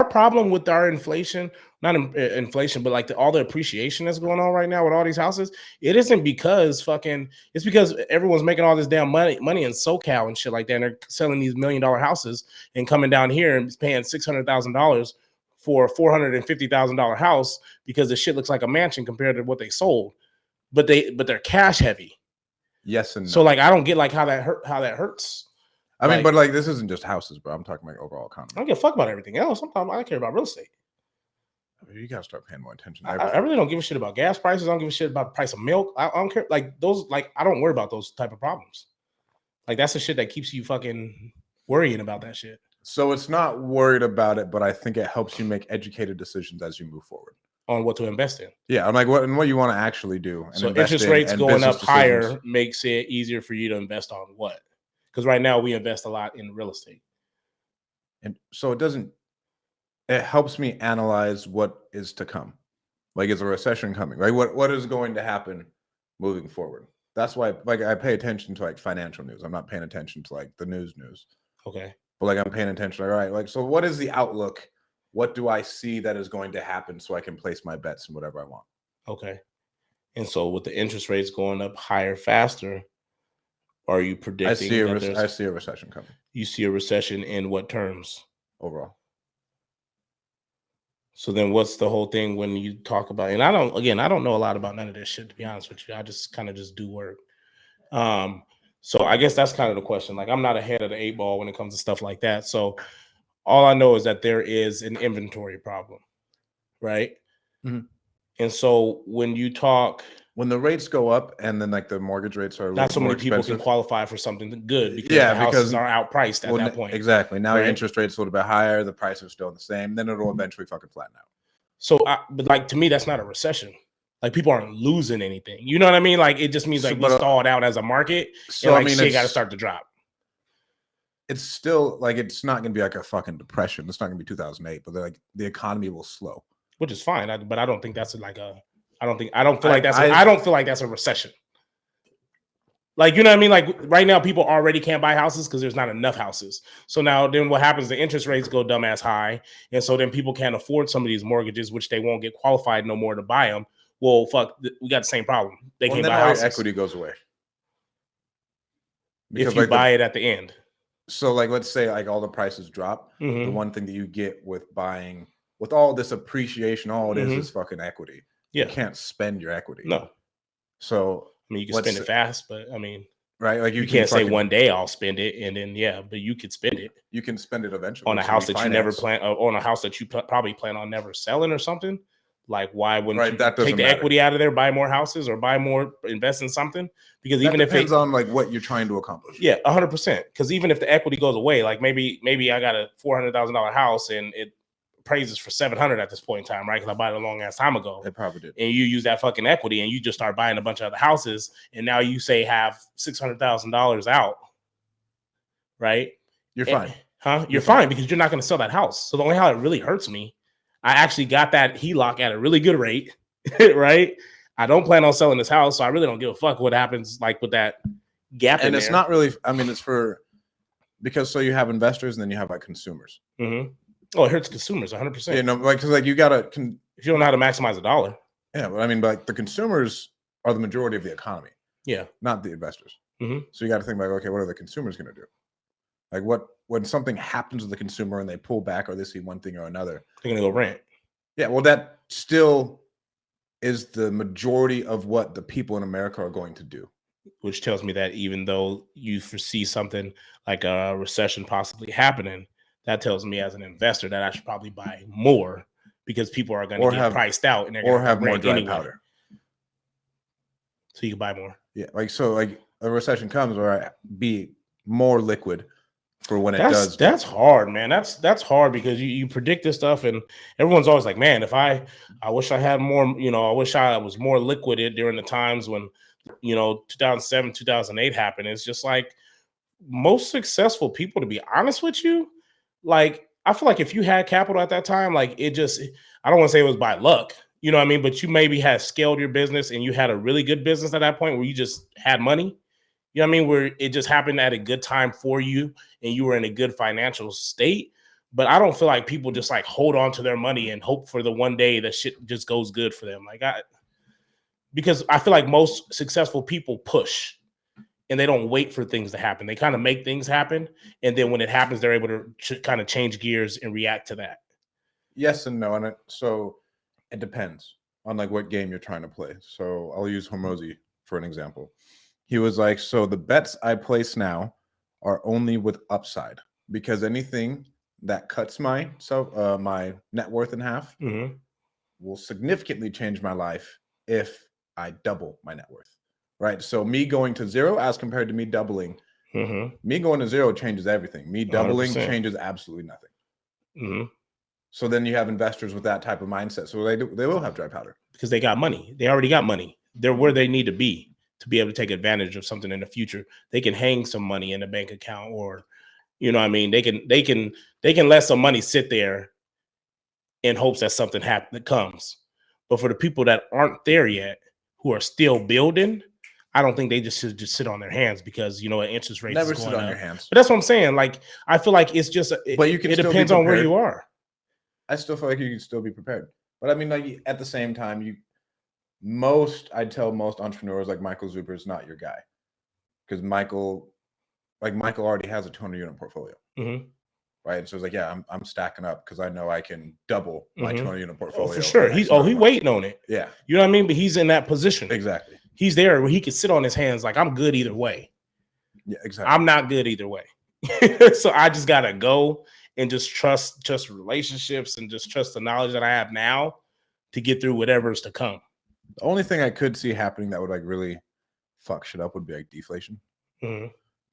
problem with our inflation, not inflation, but like all the appreciation that's going on right now with all these houses, it isn't because it's because everyone's making all this damn money in SoCal and shit like that. And they're selling these $1 million houses and coming down here and paying $600,000 for a $450,000 house because the shit looks like a mansion compared to what they sold. But they're cash heavy. Yes and no. So like I don't get like how that hurts. I mean, but like this isn't just houses, bro. I'm talking like overall economy. I don't give a fuck about everything else. I care about real estate. You gotta start paying more attention. I really don't give a shit about gas prices. I don't give a shit about the price of milk. I don't care. Like those, like I don't worry about those type of problems. Like that's the shit that keeps you fucking worrying about that shit. So it's not worried about it, but I think it helps you make educated decisions as you move forward on what to invest in. Yeah, I'm like what you want to actually do. And so interest rates going up higher makes it easier for you to invest on what? Because right now we invest a lot in real estate. And so it helps me analyze what is to come. Like, is a recession coming, right? What is going to happen moving forward? That's why like I pay attention to like financial news. I'm not paying attention to like the news. Okay. But like I'm paying attention, all right, like so what is the outlook? What do I see that is going to happen so I can place my bets in whatever I want? Okay. And so with the interest rates going up higher faster, are you predicting I see a recession coming. You see a recession in what terms? Overall. So then what's the whole thing when you talk about, and I don't know a lot about none of this shit, to be honest with you. I just kind of just do work. So I guess that's kind of the question. Like I'm not ahead of the 8 ball when it comes to stuff like that. So all I know is that there is an inventory problem, right? Mm-hmm. And so when the rates go up and then like the mortgage rates are not so many people can qualify for something good because the houses are outpriced at that point. Exactly. Now your interest rate's a little bit higher, the price is still the same, then it'll eventually fucking flatten out. So, but like to me, that's not a recession. Like people aren't losing anything. You know what I mean? Like it just means like we stalled out as a market, so and like shit got to start to drop. It's still like it's not going to be like a fucking depression. It's not going to be 2008, but like the economy will slow, which is fine. But I don't think that's like a. I don't feel like that's a recession. Like, you know what I mean? Like right now, people already can't buy houses because there's not enough houses. So now then what happens, the interest rates go dumbass high. And so then people can't afford some of these mortgages, which they won't get qualified no more to buy them. Well, fuck, we got the same problem. They can't buy houses. Equity goes away. Because if you buy it at the end. So like, let's say like all the prices drop. Mm-hmm. The one thing that you get with buying, with all this appreciation, all it is fucking equity. Yeah. You can't spend your equity. No. So I mean, you can spend it fast, but I mean, right? Like you can't say one day I'll spend it, and then but you could spend it. You can spend it eventually on a house that you never plan, on a house that you probably plan on never selling or something. Like, why wouldn't you take the equity out of there, buy more houses, or buy more, invest in something? Because even if it depends on like what you're trying to accomplish. Yeah, 100%. Because even if the equity goes away, like maybe I got a $400,000 house and it appraises for $700 at this point in time, right? Because I bought it a long ass time ago. It probably did. And you use that fucking equity and you just start buying a bunch of other houses, and now you say have $600,000 out, right? You're fine. You're fine because you're not going to sell that house. So the only how it really hurts me, I actually got that HELOC at a really good rate, right? I don't plan on selling this house, so I really don't give a fuck what happens like with that gap. And it's not really, I mean, it's because so you have investors and then you have like consumers. Mm-hmm. Oh, it hurts consumers 100%. You know, like because like you gotta if you don't know how to maximize a dollar. Yeah, but I mean, like the consumers are the majority of the economy. Yeah, not the investors. Mm-hmm. So you got to think like, okay, what are the consumers going to do? Like when something happens to the consumer and they pull back or they see one thing or another, they're going to go rent. Yeah, well, that still is the majority of what the people in America are going to do. Which tells me that even though you foresee something like a recession possibly happening, that tells me as an investor that I should probably buy more because people are going to get priced out and they're going to have more dry powder. So you can buy more. Yeah, like a recession comes where I be more liquid for when it does. That's hard, man. That's hard because you predict this stuff and everyone's always like, man, if I wish I had more, I wish I was more liquid during the times when 2007, 2008 happened. It's just like most successful people, to be honest with you, like I feel like if you had capital at that time, like I don't want to say it was by luck, you know what I mean? But you maybe had scaled your business and you had a really good business at that point where you just had money, you know what I mean? Where it just happened at a good time for you and you were in a good financial state. But I don't feel like people just like hold on to their money and hope for the one day that shit just goes good for them. Because I feel like most successful people push and they don't wait for things to happen. They kind of make things happen. And then when it happens, they're able to kind of change gears and react to that. Yes and no. And so it depends on like what game you're trying to play. So I'll use Hormozy for an example. He was like, so the bets I place now are only with upside, because anything that cuts my net worth in half will significantly change my life if I double my net worth. Right. So me going to zero as compared to me doubling, me going to zero changes everything. Me doubling 100%. Changes absolutely nothing. So then you have investors with that type of mindset. So they will have dry powder because they got money. They already got money. They're where they need to be able to take advantage of something in the future. They can hang some money in a bank account, or, you know what I mean? They can let some money sit there in hopes that something that comes. But for the people that aren't there yet, who are still building, I don't think they should just sit on their hands, because, you know, interest rates never is going sit on up. your hands. But that's what I'm saying. Like, I feel like it's just, but you can it depends on where you are. I still feel like you can still be prepared. But I mean, like, at the same time, I'd tell most entrepreneurs, like Michael Zuber is not your guy, because Michael already has a 200-unit portfolio. Right. So it's like, yeah, I'm stacking up because I know I can double my 200-unit portfolio. Oh, for sure. He's waiting on it. Yeah. You know what I mean? But he's in that position. Exactly. He's there where he can sit on his hands like, I'm good either way. Yeah, exactly. I'm not good either way. So I just gotta go and just trust relationships and just trust the knowledge that I have now to get through whatever's to come. The only thing I could see happening that would like really fuck shit up would be like deflation. To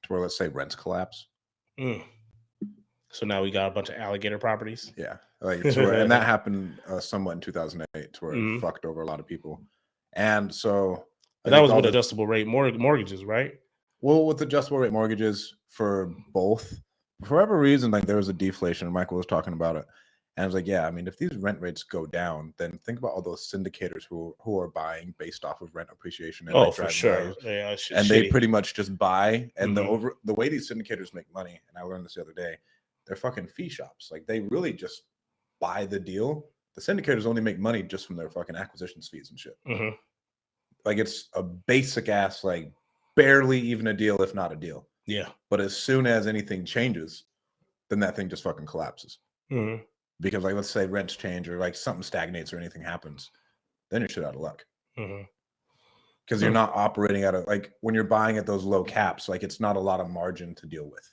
where, let's say, rents collapse. So now we got a bunch of alligator properties. Yeah, like and that happened somewhat in 2008, to where it fucked over a lot of people. And so, but that was with adjustable rate mortgages, right? Well, with adjustable rate mortgages for both, for whatever reason, like there was a deflation. Michael was talking about it, and I was like, yeah, I mean, if these rent rates go down, then think about all those syndicators who are buying based off of rent appreciation. And for sure. Yeah, and they pretty much just buy. And the way these syndicators make money, and I learned this the other day, they're fucking fee shops. Like, they really just buy the deal. The syndicators only make money just from their fucking acquisitions fees and shit. Like, it's a basic ass, like, barely even a deal, if not a deal. Yeah. But as soon as anything changes, then that thing just fucking collapses. Because, like, let's say rents change, or like something stagnates, or anything happens, then you're shit out of luck. Because you're not operating at like, when you're buying at those low caps, like, it's not a lot of margin to deal with,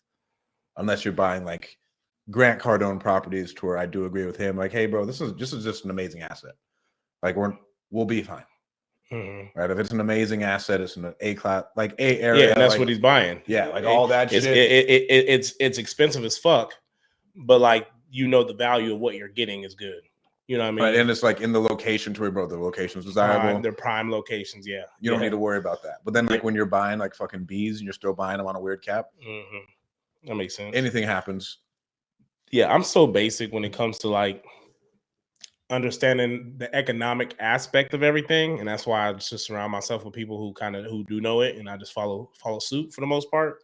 unless you're buying like Grant Cardone properties, to where I do agree with him. Like, hey, bro, this is just an amazing asset. Like, we'll be fine. Right? If it's an amazing asset, it's an A class, like A area. Yeah, and that's like, what he's buying. Yeah, like all that shit. It's expensive as fuck, but like, you know, the value of what you're getting is good. You know what I mean? Right, and it's like in the location to where, bro, the location's desirable. They're prime locations, yeah. You don't need to worry about that. But then, like, when you're buying like fucking B's and you're still buying them on a weird cap, that makes sense. Anything happens. Yeah, I'm so basic when it comes to like understanding the economic aspect of everything, and that's why I just surround myself with people who do know it, and I just follow suit for the most part.